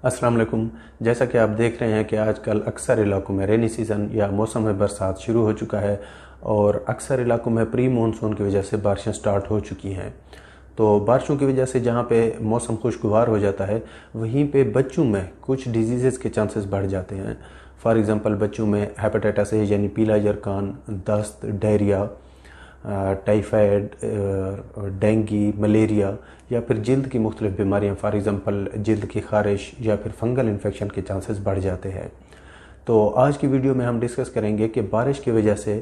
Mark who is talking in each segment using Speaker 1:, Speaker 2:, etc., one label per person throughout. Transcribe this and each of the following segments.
Speaker 1: अस्सलाम वालेकुम। जैसा कि आप देख रहे हैं कि आजकल अक्सर इलाकों में रेनी सीज़न या मौसम में बरसात शुरू हो चुका है और अक्सर इलाकों में प्री मानसून की वजह से बारिशें स्टार्ट हो चुकी हैं। तो बारिशों की वजह से जहाँ पे मौसम खुशगवार हो जाता है वहीं पे बच्चों में कुछ डिजीज़ के चांसेस बढ़ जाते हैं। फॉर एग्ज़ाम्पल बच्चों में हेपेटाइटिस ए यानी पीला जरकान, दस्त, डायरिया, टाइफाइड, डेंगू, मलेरिया या फिर जल्द की मुख्तलिफ बीमारियाँ, फॉर एग्ज़ाम्पल जल्द की ख़ारिश या फिर फंगल इन्फेक्शन के चांसेस बढ़ जाते हैं। तो आज की वीडियो में हम डिस्कस करेंगे कि बारिश की वजह से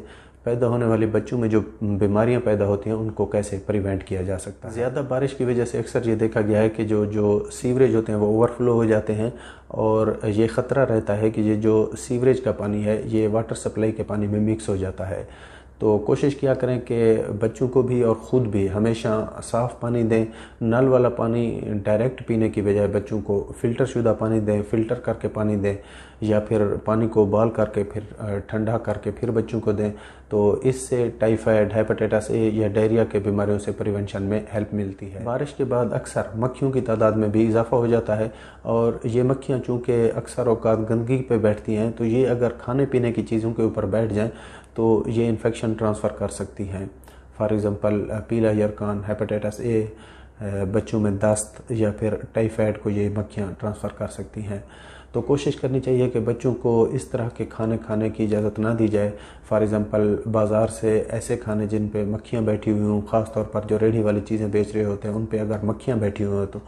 Speaker 1: पैदा होने वाले बच्चों में जो बीमारियां पैदा होती हैं उनको कैसे प्रिवेंट किया जा सकता है। ज़्यादा बारिश की वजह से अक्सर ये देखा गया है कि जो सीवरेज होते हैं वो ओवरफ्लो हो जाते हैं और ये ख़तरा रहता है कि ये जो सीवरेज का पानी है ये वाटर सप्लाई के पानी में मिक्स हो जाता है। तो कोशिश किया करें कि बच्चों को भी और ख़ुद भी हमेशा साफ़ पानी दें। नल वाला पानी डायरेक्ट पीने की बजाय बच्चों को फ़िल्टर शुदा पानी दें, फ़िल्टर करके पानी दें या फिर पानी को उबाल करके फिर ठंडा करके फिर बच्चों को दें। तो इससे टाइफाइड, हेपेटाइटिस ए या डायरिया के बीमारियों से प्रिवेंशन में हेल्प मिलती है। बारिश के बाद अक्सर मक्खियों की तादाद में भी इजाफा हो जाता है और ये मक्खियाँ चूँकि अक्सर औकात गंदगी पे बैठती हैं तो ये अगर खाने पीने की चीज़ों के ऊपर बैठ जाएँ तो ये इन्फेक्शन ट्रांसफ़र कर सकती हैं। फॉर एग्ज़ाम्पल पीला जरकान, हेपेटाइटिस ए, बच्चों में दस्त या फिर टाइफाइड को ये मक्खियाँ ट्रांसफ़र कर सकती हैं। तो कोशिश करनी चाहिए कि बच्चों को इस तरह के खाने खाने की इजाज़त ना दी जाए। फॉर एग्ज़ाम्पल बाज़ार से ऐसे खाने जिन पे मक्खियाँ बैठी हुई हों, ख़ास तौर पर जो रेहड़ी वाली चीज़ें बेच रहे होते हैं उन पे अगर मक्खियाँ बैठी हुई हों तो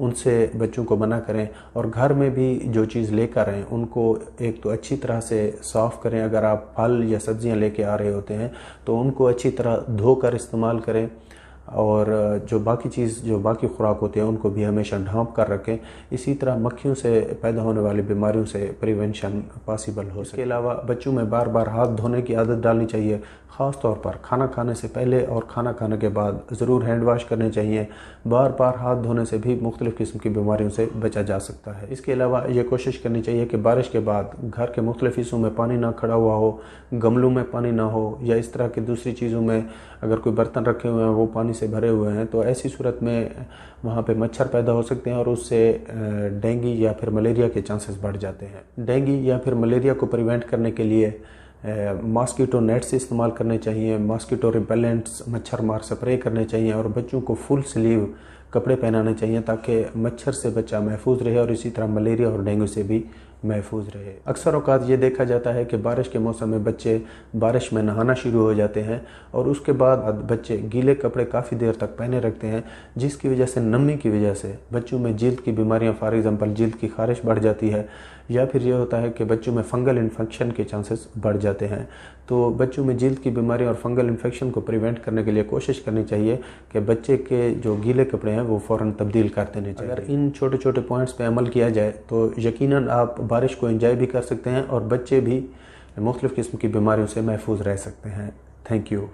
Speaker 1: उनसे बच्चों को मना करें। और घर में भी जो चीज़ लेकर आएँ उनको एक तो अच्छी तरह से साफ़ करें। अगर आप फल या सब्ज़ियाँ लेके आ रहे होते हैं तो उनको अच्छी तरह धोकर इस्तेमाल करें और जो बाकी खुराक होते हैं उनको भी हमेशा ढाँप कर रखें। इसी तरह मक्खियों से पैदा होने वाली बीमारियों से प्रिवेंशन पॉसिबल हो सके। इसके अलावा बच्चों में बार बार हाथ धोने की आदत डालनी चाहिए। ख़ास तौर पर खाना खाने से पहले और खाना खाने के बाद ज़रूर हैंड वाश करने चाहिए। बार बार हाथ धोने से भी मुख्तलिफ़ किस्म की बीमारियों से बचा जा सकता है। इसके अलावा ये कोशिश करनी चाहिए कि बारिश के बाद घर के मुख्तलिफ़ हिस्सों में पानी ना खड़ा हुआ हो, गमलों में पानी ना हो या इस तरह की दूसरी चीज़ों में अगर कोई बर्तन रखे हुए हैं वो पानी से भरे हुए हैं तो ऐसी सूरत में वहाँ पे मच्छर पैदा हो सकते हैं और उससे डेंगू या फिर मलेरिया के चांसेस बढ़ जाते हैं। डेंगू या फिर मलेरिया को प्रिवेंट करने के लिए मॉस्किटो नेट्स इस्तेमाल करने चाहिए, मॉस्किटो रिपेलेंट्स, मच्छर मार स्प्रे करने चाहिए और बच्चों को फुल स्लीव कपड़े पहनाने चाहिए ताकि मच्छर से बच्चा महफूज रहे और इसी तरह मलेरिया और डेंगू से भी महफूज रहे। अक्सर औकात ये देखा जाता है कि बारिश के मौसम में बच्चे बारिश में नहाना शुरू हो जाते हैं और उसके बाद बच्चे गीले कपड़े काफ़ी देर तक पहने रखते हैं जिसकी वजह से नमी की वजह से बच्चों में जल्द की बीमारियां, फॉर एग्ज़ाम्पल जल्द की ख़ारिश बढ़ जाती है या फिर ये होता है कि बच्चों में फंगल इन्फेक्शन के चांसेस बढ़ जाते हैं। तो बच्चों में जल्द की बीमारी और फंगल इन्फेक्शन को प्रिवेंट करने के लिए कोशिश करनी चाहिए कि बच्चे के जो गीले कपड़े हैं वो फ़ौरन तब्दील कर देने चाहिए। अगर इन छोटे छोटे पॉइंट्स पे अमल किया जाए तो यकीनन आप बारिश को एंजॉय भी कर सकते हैं और बच्चे भी मुख्तलिफ़ किस्म की बीमारियों से महफूज रह सकते हैं। Thank you.